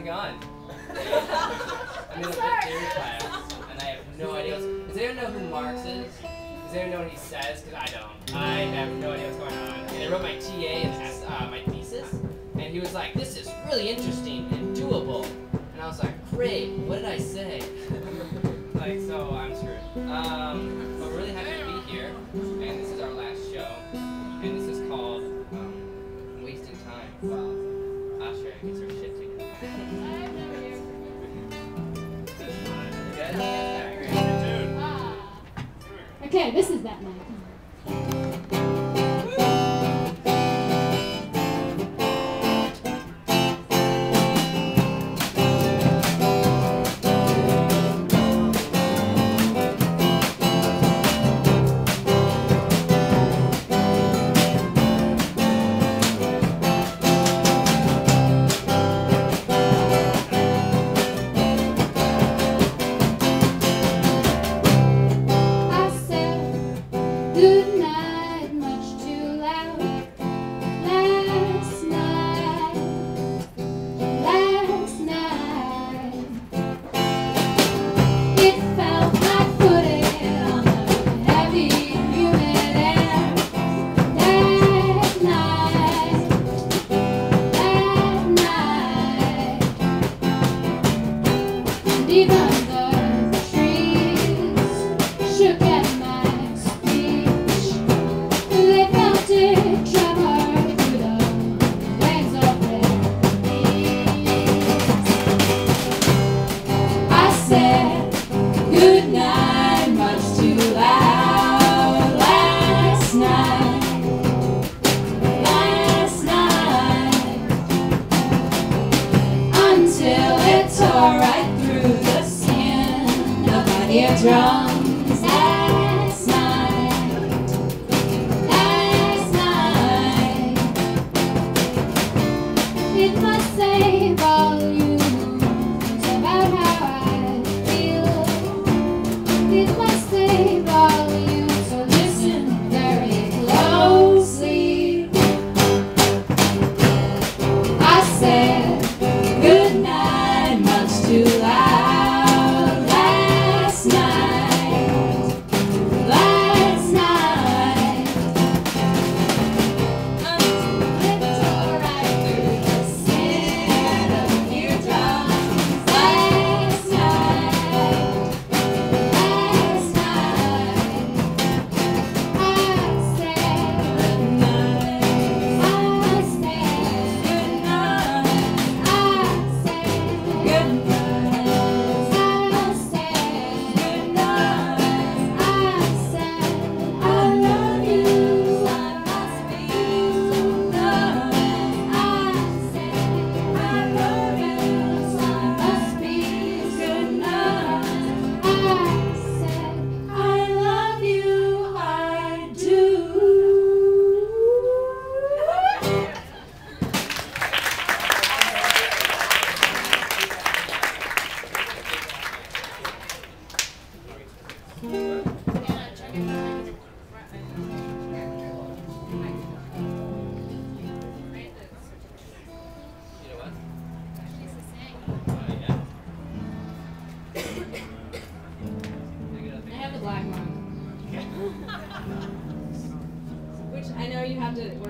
it going? I'm in a theory class, and I have no idea does anyone know who Marx is? Does anyone know what he says? Because I don't. I have no idea what's going on. And I wrote my TA and my thesis, and he was like, this is really interesting and doable. And I was like, great, what did I say? Like, so I'm screwed. But we're really happy to be here, and this is our last show, and this is called Wasting Time. Well, Asher gets her shit together. Okay, this is that night. Good night, much too loud. Last night, it felt like putting on the heavy, humid air. That night, and even the trees shook at my speech. They felt it travel through the waves of their knees. I said good night, much too loud. Last night, until it tore right through the skin of my eardrums. It must say volumes about how I feel. It must say volumes, so listen very closely. I said good night, much too loud. Last night, it tore right through the skin of your drums. Last night, I said good night. I said good night. I said good night. I said good night. I said I love you. I must be tonight. I said I love you. I must be good night. I said I love you. I do. You know what? Oh, yeah. I have the black one. Which I know you have to work